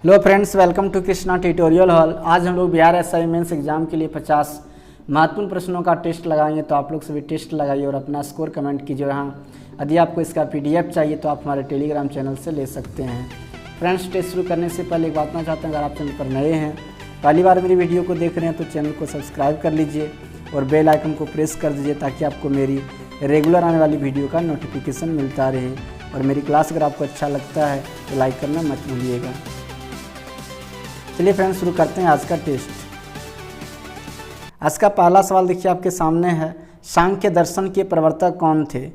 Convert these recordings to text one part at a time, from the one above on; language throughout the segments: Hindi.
Hello friends, welcome to Krishna tutorial hall. आज हम लोग बिहार एसआई मेंस एग्जाम के लिए 50 महत्वपूर्ण प्रश्नों का टेस्ट लगाएंगे। तो आप लोग सभी टेस्ट लगाइए और अपना स्कोर कमेंट कीजिए। हाँ, यदि आपको इसका पीडीएफ चाहिए तो आप हमारे टेलीग्राम चैनल से ले सकते हैं। फ्रेंड्स, टेस्ट शुरू करने से पहले एक बात कहना चाहते हैं, अगर आप चैनल पर नए हैं, पहली बार मेरी वीडियो को देख रहे हैं तो चैनल को सब्सक्राइब कर लीजिए और बेल आइकन को प्रेस कर दीजिए ताकि आपको मेरी रेगुलर आने वाली वीडियो का नोटिफिकेशन मिलता रहे। और मेरी क्लास अगर आपको अच्छा लगता है तो लाइक करना मत भूलिएगा। चलिए फ्रेंड्स, शुरू करते हैं आज का टेस्ट। आज का पहला सवाल देखिए आपके सामने है, सांख्य दर्शन के प्रवर्तक कौन थे?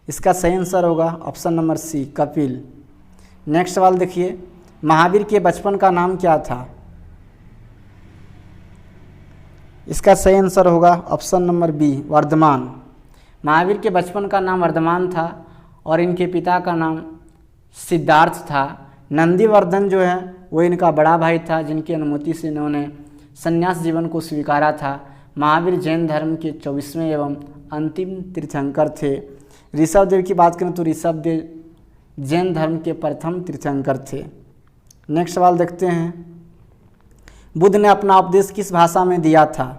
इसका सही आंसर होगा option number C, Kapil. Next सवाल देखिए, महावीर के बचपन का नाम क्या था? इसका सही आंसर होगा option number B, Vardhaman. Mahavir के बचपन का नाम वर्धमान था और इनके पिता का नाम सिद्धार्थ था। नंदीवर्धन जो है वो इनका बड़ा भाई था, जिनकी अनुमति से इन्होंने संन्यास जीवन को स्वीकारा था। महावीर जैन धर्म के 24वें एवं अंतिम तीर्थंकर थे। ऋषभदेव की बात करें तो ऋषभदेव जैन धर्म के प्रथम तीर्थंकर थे। नेक्स्ट सवाल देखते हैं, बुद्ध ने अपना उपदेश किस भाषा में दिया था?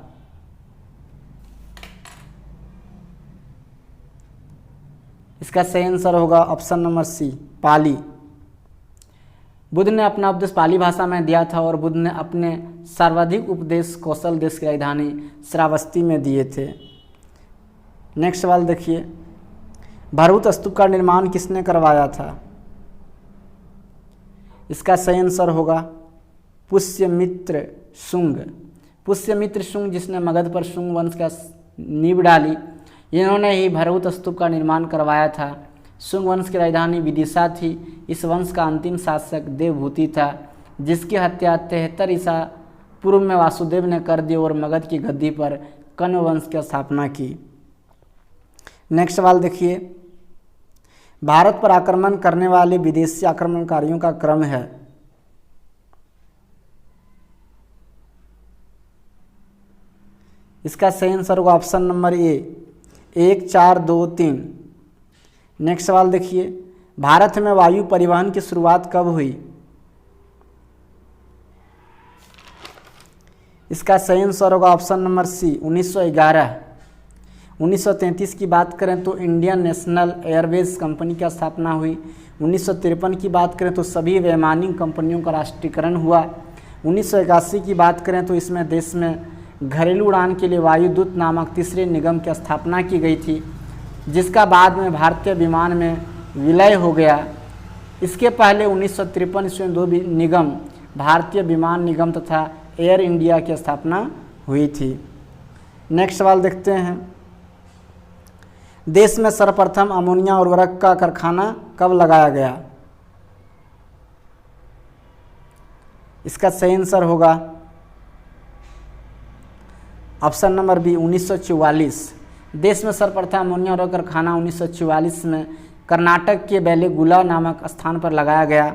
इसका सही आंसर होगा ऑप्शन नंबर सी, पाली। बुद्ध ने अपना उपदेश पाली भाषा में दिया था और बुद्ध ने अपने सर्वाधिक उपदेश कौशल देश की राजधानी श्रावस्ती में दिए थे। नेक्स्ट सवाल देखिए, भरहुत स्तूप का निर्माण किसने करवाया था? इसका सही आंसर होगा पुष्यमित्र शुंग। पुष्यमित्र शुंग, जिसने मगध पर शुंग वंश का नींव डाली, इन्होंने ही भरहुत स्तूप का निर्माण करवाया था। शुंग वंश की राजधानी विदिशा थी। इस वंश का अंतिम शासक देवभूति था, जिसकी हत्या 73 ईसा पूर्व में वासुदेव ने कर दी और मगध की गद्दी पर कण्व वंश की स्थापना की। नेक्स्ट सवाल देखिए, भारत पर आक्रमण करने वाले विदेशी आक्रमणकारियों का क्रम है। इसका सही आंसर होगा ऑप्शन नंबर ए, 1, 4, 2, 3। नेक्स्ट सवाल देखिए, भारत में वायु परिवहन की शुरुआत कब हुई? इसका सही आंसर होगा ऑप्शन नंबर सी, 1911। 1933 की बात करें तो इंडियन नेशनल एयरवेज कंपनी की स्थापना हुई। 1953 की बात करें तो सभी वैमानिक कंपनियों का राष्ट्रीयकरण हुआ। 1981 की बात करें तो इसमें देश में घरेलू उड़ान के लिए वायुदूत नामक तीसरे निगम की स्थापना की गई थी, जिसका बाद में भारतीय विमान में विलय हो गया। इसके पहले 1953 ईस्वी में 2 निगम, भारतीय विमान निगम तथा एयर इंडिया की स्थापना हुई थी। नेक्स्ट सवाल देखते हैं, देश में सर्वप्रथम अमोनिया उर्वरक का कारखाना कब लगाया गया? इसका सही आंसर होगा ऑप्शन नंबर बी, 1944। देश में सर्वप्रथम अमोनिया उर्वरक कारखाना 1944 में कर्नाटक के बेलेगुला नामक स्थान पर लगाया गया।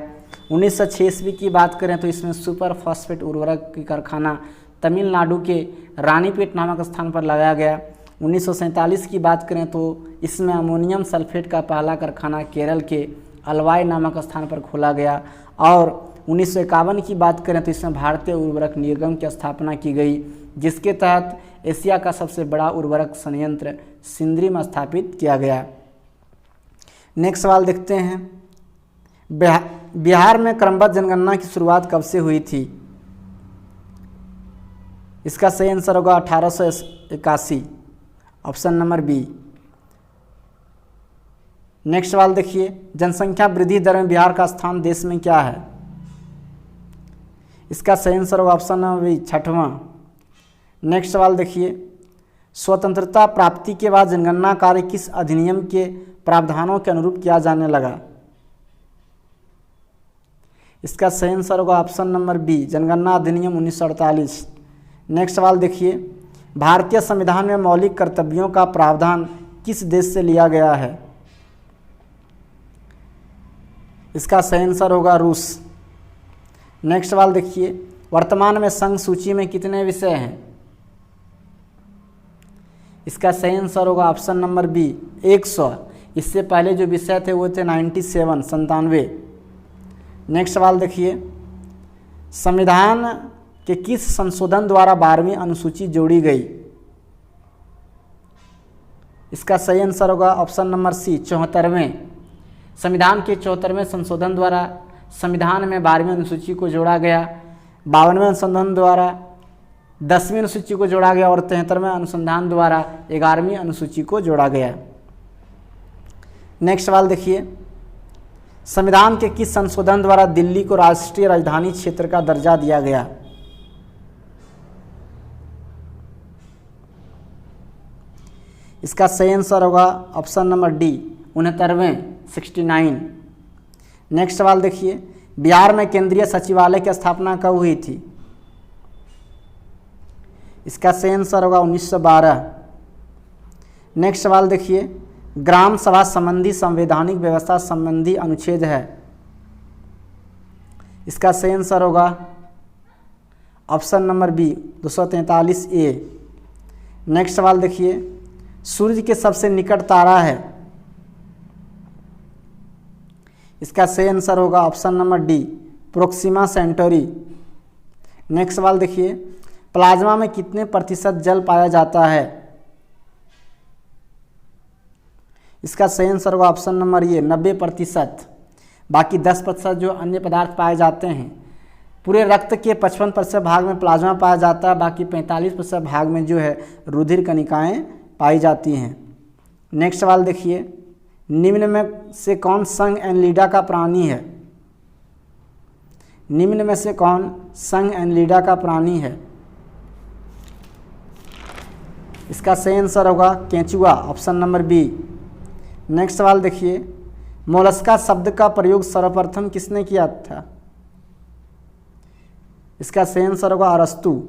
1906 ईस्वी की बात करें तो इसमें सुपर फॉस्फेट उर्वरक की कारखाना तमिलनाडु के रानीपेट नामक स्थान पर लगाया गया। 1947 की बात करें तो इसमें अमोनियम सल्फेट का पहला कारखाना केरल के अलवाई नामक स्थान पर खोला गया। और 1951 की बात करें तो इसमें भारतीय उर्वरक निगम की स्थापना की गई, जिसके तहत एशिया का सबसे बड़ा उर्वरक संयंत्र सिंदरी में स्थापित किया गया। नेक्स्ट सवाल देखते हैं, बिहार में क्रमबद्ध जनगणना की शुरुआत कब से हुई थी? इसका सही आंसर होगा 1881, ऑप्शन नंबर बी। नेक्स्ट सवाल देखिए, जनसंख्या वृद्धि दर में बिहार का स्थान देश में क्या है? इसका सही आंसर होगा ऑप्शन नंबर बी, 6वां। नेक्स्ट सवाल देखिए, स्वतंत्रता प्राप्ति के बाद जनगणना कार्य किस अधिनियम के प्रावधानों के अनुरूप किया जाने लगा? इसका सही आंसर होगा ऑप्शन नंबर बी, जनगणना अधिनियम 1948। नेक्स्ट सवाल देखिए, भारतीय संविधान में मौलिक कर्तव्यों का प्रावधान किस देश से लिया गया है? इसका सही आंसर होगा रूस। नेक्स्ट सवाल देखिए, वर्तमान में संघ सूची में कितने विषय हैं? इसका सही आंसर होगा ऑप्शन नंबर बी, 100। इससे पहले जो विषय थे वो थे 97, 97। नेक्स्ट सवाल देखिए, संविधान के किस संशोधन द्वारा 12वीं अनुसूची जोड़ी गई? इसका सही आंसर होगा ऑप्शन नंबर सी, 74वें। संविधान के 74वें संशोधन द्वारा संविधान में 12वीं अनुसूची को जोड़ा गया, 52वें अनुसंधान द्वारा 10वीं अनुसूची को जोड़ा गया और 73वें अनुसंधान द्वारा 11वीं अनुसूची को जोड़ा गया। नेक्स्ट सवाल देखिए, संविधान के किस संशोधन द्वारा दिल्ली को राष्ट्रीय राजधानी क्षेत्र का दर्जा दिया गया? इसका सही आंसर होगा ऑप्शन नंबर डी, 69वें, 69। नेक्स्ट सवाल देखिए, बिहार में केंद्रीय सचिवालय की स्थापना कब हुई थी? इसका सही आंसर होगा 1912। नेक्स्ट सवाल देखिए, ग्राम सभा संबंधी संवैधानिक व्यवस्था संबंधी अनुच्छेद है। इसका सही आंसर होगा option number B, 243A। Next सवाल देखिए, सूर्य के सबसे निकट तारा है। इसका सही आंसर होगा option number D, Proxima Centauri. Next सवाल देखिए, प्लाज्मा में कितने प्रतिशत जल पाया जाता है? इसका सही आंसर होगा ऑप्शन नंबर ये, 90%। बाकी 10% जो अन्य पदार्थ पाए जाते हैं। पूरे रक्त के 55% भाग में प्लाज्मा पाया जाता है, बाकी 45% भाग में जो है रुधिर कणिकाएं पाई जाती हैं। नेक्स्ट सवाल देखिए, निम्न में से कौन संघ एनलिडा का प्राणी है? निम्न में से कौन संघ एनलिडा का प्राणी है? इसका सही आंसर होगा केंचुआ, ऑप्शन नंबर बी। नेक्स्ट सवाल देखिए, मोलस्का शब्द का प्रयोग सर्वप्रथम किसने किया था? इसका सही आंसर होगा अरस्तु।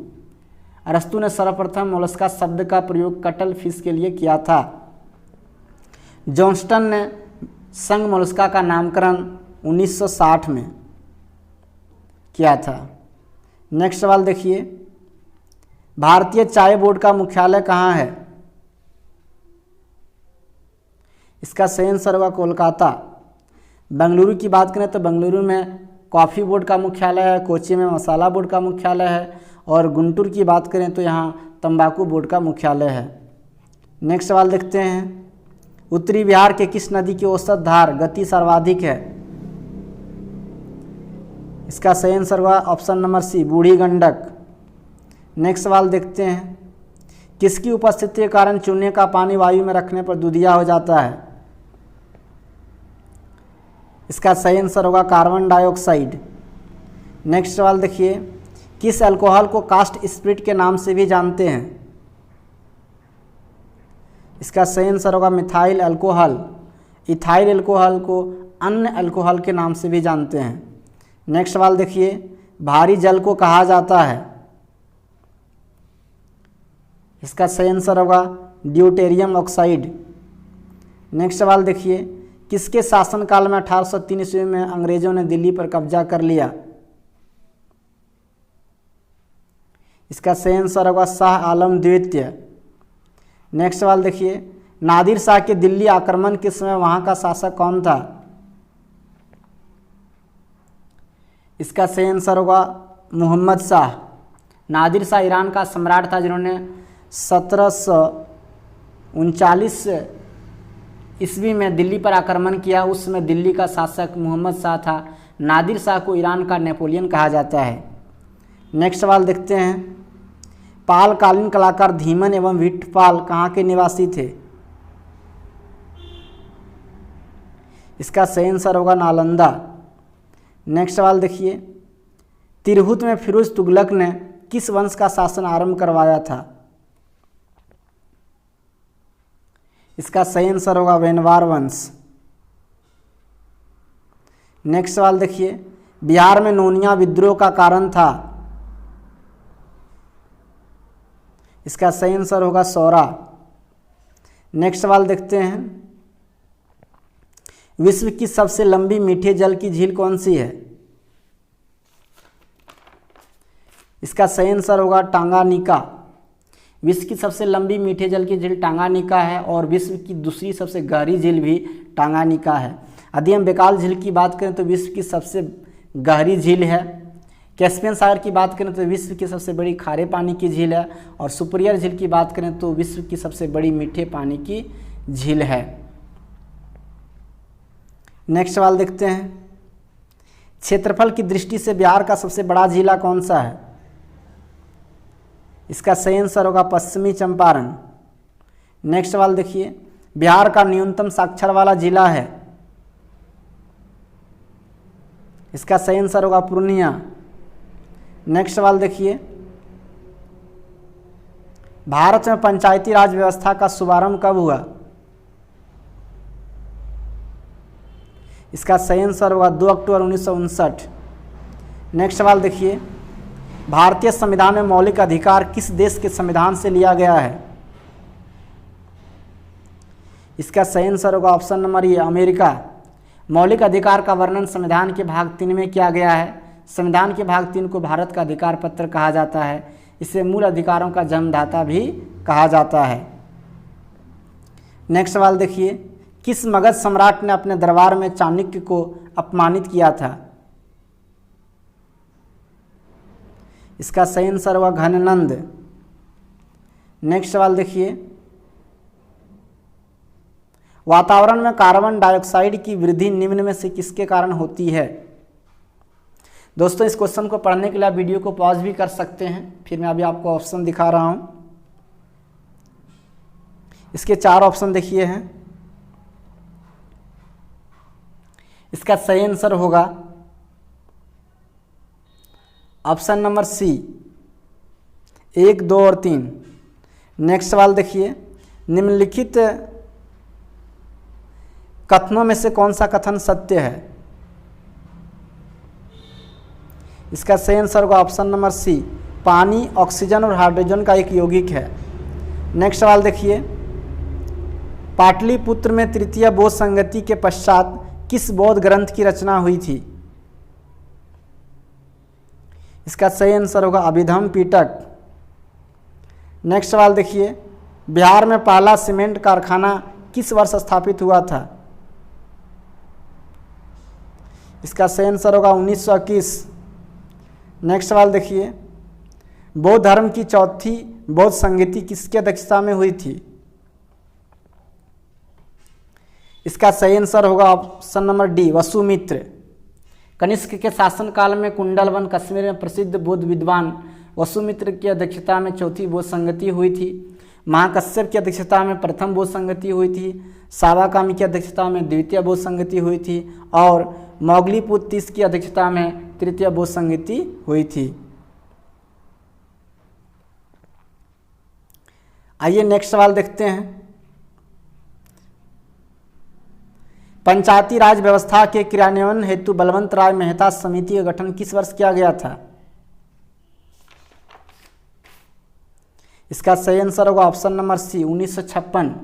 अरस्तु ने सर्वप्रथम मोलस्का शब्द का प्रयोग कटल फिश के लिए किया था। जॉन्स्टन ने संघ मोलस्का का नामकरण 1960 में किया था। नेक्स्ट सवाल देखिए, भारतीय चाय बोर्ड का मुख्यालय कहाँ है? इसका सही आंसर होगा कोलकाता। बेंगलुरु की बात करें तो बेंगलुरु में कॉफ़ी बोर्ड का मुख्यालय है, कोची में मसाला बोर्ड का मुख्यालय है और गुंटूर की बात करें तो यहाँ तंबाकू बोर्ड का मुख्यालय है। नेक्स्ट सवाल देखते हैं, उत्तरी बिहार के किस नदी की औसत धार गति सर्वाधिक है? इसका सही आंसर होगा ऑप्शन नंबर सी, बूढ़ी गंडक। नेक्स्ट सवाल देखते हैं, किसकी उपस्थिति के कारण चूने का पानी वायु में रखने पर दूधिया हो जाता है? इसका सही आंसर होगा कार्बन डाइऑक्साइड। नेक्स्ट सवाल देखिए, किस अल्कोहल को कास्ट स्पिरिट के नाम से भी जानते हैं? इसका सही आंसर होगा मिथाइल अल्कोहल। इथाइल अल्कोहल को अन्य अल्कोहल के नाम से भी जानते हैं। नेक्स्ट सवाल देखिए, भारी जल को कहा जाता है? इसका सही आंसर होगा ड्यूटेरियम ऑक्साइड। नेक्स्ट सवाल देखिए, किसके शासनकाल में 1803 ईस्वी में अंग्रेजों ने दिल्ली पर कब्जा कर लिया? इसका सही आंसर होगा शाह आलम द्वितीय। नेक्स्ट सवाल देखिए, नादिर शाह के दिल्ली आक्रमण के समय वहां का शासक कौन था? इसका सही आंसर होगा मोहम्मद शाह। नादिर शाह ईरान का सम्राट था जिन्होंने 1739 ईस्वी में दिल्ली पर आक्रमण किया। उस समय दिल्ली का शासक मोहम्मद शाह था। नादिर शाह को ईरान का नेपोलियन कहा जाता है। नेक्स्ट सवाल देखते हैं, पालकालीन कलाकार धीमन एवं विठपाल कहाँ के निवासी थे? इसका सही आंसर होगा नालंदा। नेक्स्ट सवाल देखिए, तिरहुत में फिरोज तुगलक ने किस वंश का शासन आरंभ करवाया था? इसका सही आंसर होगा वेनवार वंश। नेक्स्ट सवाल देखिए, बिहार में नोनिया विद्रोह का कारण था? इसका सही आंसर होगा सौरा। नेक्स्ट सवाल देखते हैं, विश्व की सबसे लंबी मीठे जल की झील कौन सी है? इसका सही आंसर होगा टांगानिका। विश्व की सबसे लंबी मीठे जल की झील टांगानिका है और विश्व की दूसरी सबसे गहरी झील भी टांगानिका है। यदि हम बेकाल झील की बात करें तो विश्व की सबसे गहरी झील है। कैस्पियन सागर की बात करें तो विश्व की सबसे बड़ी खारे पानी की झील है, और सुपरियर झील की बात करें तो विश्व की सबसे बड़ी मीठे पानी की झील है। नेक्स्ट सवाल देखते हैं, क्षेत्रफल की दृष्टि से बिहार का सबसे बड़ा जिला कौन सा है? इसका सही आंसर होगा पश्चिमी चंपारण। नेक्स्ट सवाल देखिए, बिहार का न्यूनतम साक्षर वाला जिला है? इसका सही आंसर होगा पूर्णिया। नेक्स्ट सवाल देखिए, भारत में पंचायती राज व्यवस्था का शुभारंभ कब हुआ? इसका सही आंसर होगा 2 अक्टूबर 1959। नेक्स्ट सवाल देखिए, भारतीय संविधान में मौलिक अधिकार किस देश के संविधान से लिया गया है? इसका सही आंसर होगा ऑप्शन नंबर ए, अमेरिका। मौलिक अधिकार का वर्णन संविधान के भाग 3 में किया गया है। संविधान के भाग 3 को भारत का अधिकार पत्र कहा जाता है। इसे मूल अधिकारों का जन्मदाता भी कहा जाता है। नेक्स्ट सवाल देखिए, किस मगध सम्राट ने अपने दरबार में चाणक्य को अपमानित किया था? इसका सही आंसर हुआ घननंद। नेक्स्ट सवाल देखिए, वातावरण में कार्बन डाइऑक्साइड की वृद्धि निम्न में से किसके कारण होती है? दोस्तों, इस क्वेश्चन को पढ़ने के लिए वीडियो को पॉज भी कर सकते हैं, फिर मैं अभी आपको ऑप्शन दिखा रहा हूं। इसके 4 ऑप्शन देखिए हैं। इसका सही आंसर होगा ऑप्शन नंबर सी, 1, 2 और 3। नेक्स्ट सवाल देखिए, निम्नलिखित कथनों में से कौन सा कथन सत्य है? इसका सही आंसर होगा ऑप्शन नंबर सी, पानी ऑक्सीजन और हाइड्रोजन का एक यौगिक है। नेक्स्ट सवाल देखिए, पाटलिपुत्र में तृतीय बौद्ध संगति के पश्चात किस बौद्ध ग्रंथ की रचना हुई थी? इसका सही आंसर होगा अभिधम्म पिटक। नेक्स्ट सवाल देखिए, बिहार में पहला सीमेंट कारखाना किस वर्ष स्थापित हुआ था? इसका सही आंसर होगा 1921। नेक्स्ट सवाल देखिए, बौद्ध धर्म की चौथी बौद्ध संगति किसकी अध्यक्षता में हुई थी? इसका सही आंसर होगा option number D, Vasumitra. Kanishka के शासनकाल में कुंडलवन कश्मीर में प्रसिद्ध बौद्ध विद्वान वसुमित्र की अध्यक्षता में चौथी बौद्ध संगति हुई थी। महाकश्यप की अध्यक्षता में प्रथम बौद्ध संगति हुई थी। सावाकामी की अध्यक्षता में द्वितीय बौद्ध संगति हुई थी, और मौगलीपुत्र की अध्यक्षता में तृतीय बौद्ध संगति हुई थी। आइए नेक्स्ट सवाल देखते हैं, पंचायती राज व्यवस्था के क्रियान्वयन हेतु बलवंत राय मेहता समिति का गठन किस वर्ष किया गया था? इसका सही आंसर होगा ऑप्शन नंबर सी, 1956।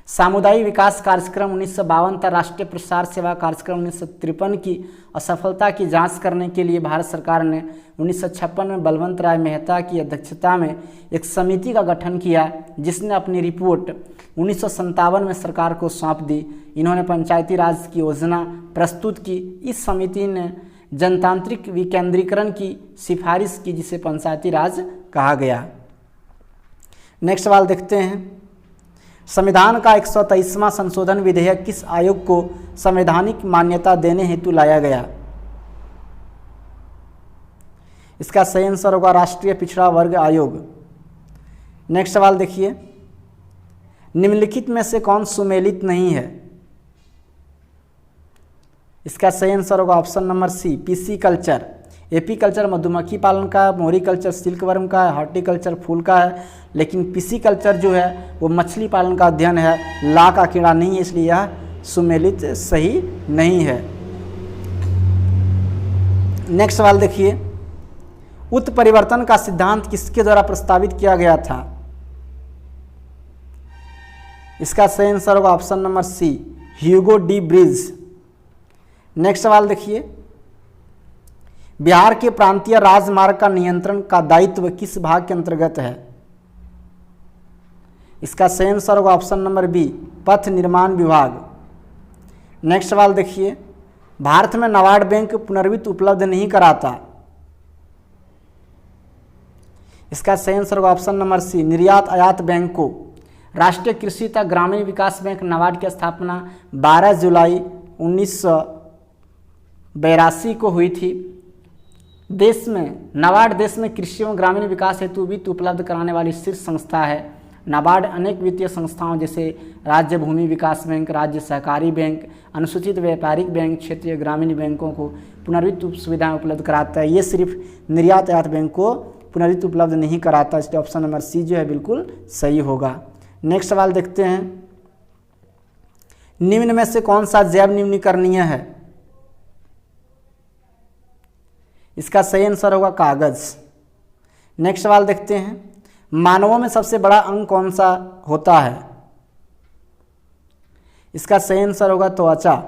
सामुदायिक विकास कार्यक्रम 1952 तथा राष्ट्रीय प्रसार सेवा कार्यक्रम 1953 की असफलता की जांच करने के लिए भारत सरकार ने 1956 में बलवंत राय मेहता की अध्यक्षता में एक समिति का गठन किया, जिसने अपनी रिपोर्ट 1957 में सरकार को सौंप दी। इन्होंने पंचायती राज की योजना प्रस्तुत की। इस समिति ने जनतांत्रिक विकेंद्रीकरण की सिफारिश की, जिसे पंचायती राज कहा गया। नेक्स्ट सवाल देखते हैं, संविधान का 123वां संशोधन विधेयक किस आयोग को संवैधानिक मान्यता देने हेतु लाया गया? इसका सही आंसर होगा राष्ट्रीय पिछड़ा वर्ग आयोग। नेक्स्ट सवाल देखिए, निम्नलिखित में से कौन सुमेलित नहीं है? इसका सही आंसर होगा option number C, pisciculture. Apiculture मधुमक्खी पालन का है, मोरी कल्चर सिल्क वर्म का है, हॉर्टिकल्चर फूल का है, लेकिन पीसी कल्चर जो है वो मछली पालन का अध्ययन है, ला का कीड़ा नहीं है, इसलिए यह सुमेलित सही नहीं है। नेक्स्ट सवाल देखिए, उत्परिवर्तन का सिद्धांत किसके द्वारा प्रस्तावित किया गया था? इसका सही आंसर होगा option number C, Hugo de Vries. Next सवाल देखिए, बिहार के प्रांतीय राजमार्ग का नियंत्रण का दायित्व किस भाग के अंतर्गत है? इसका सही आंसर होगा ऑप्शन नंबर बी, पथ निर्माण विभाग। नेक्स्ट सवाल देखिए, भारत में नाबार्ड बैंक पुनर्वित्त उपलब्ध नहीं कराता। इसका सही आंसर होगा ऑप्शन नंबर सी, निर्यात आयात बैंक को। राष्ट्रीय कृषि तथा ग्रामीण विकास बैंक नाबार्ड की स्थापना 12 जुलाई 1982 को हुई थी। देश में नाबार्ड देश में कृषि एवं ग्रामीण विकास हेतु वित्त उपलब्ध कराने वाली शीर्ष संस्था है। नाबार्ड अनेक वित्तीय संस्थाओं जैसे राज्य भूमि विकास बैंक, राज्य सहकारी बैंक, अनुसूचित व्यापारिक बैंक, क्षेत्रीय ग्रामीण बैंकों को पुनर्वित्त सुविधाएं उपलब्ध कराता है। ये सिर्फ निर्यात आयात बैंक को पुनर्वित्त उपलब्ध नहीं कराता, इसलिए ऑप्शन नंबर सी जो है बिल्कुल सही होगा। नेक्स्ट सवाल देखते हैं, निम्न में से कौन सा जैव निम्नीकरणीय है? इसका सही आंसर होगा कागज। नेक्स्ट सवाल देखते हैं, मानवों में सबसे बड़ा अंग कौन सा होता है? इसका सही आंसर होगा त्वचा।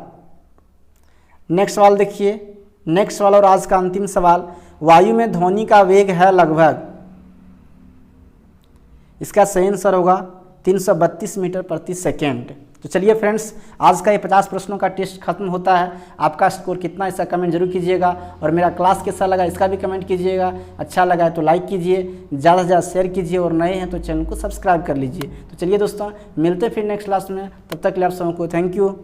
नेक्स्ट सवाल देखिए, नेक्स्ट सवाल और आज का अंतिम सवाल, वायु में ध्वनि का वेग है लगभग। इसका सही आंसर होगा 332 मीटर प्रति सेकेंड। तो चलिए फ्रेंड्स, आज का ये 50 प्रश्नों का टेस्ट खत्म होता है। आपका स्कोर कितना, इसका कमेंट जरूर कीजिएगा और मेरा क्लास कैसा लगा इसका भी कमेंट कीजिएगा। अच्छा लगा है तो लाइक कीजिए, ज़्यादा से ज़्यादा शेयर कीजिए और नए हैं तो चैनल को सब्सक्राइब कर लीजिए। तो चलिए दोस्तों, मिलते फिर नेक्स्ट क्लास में, तब तक के लिए आप सबको थैंक यू।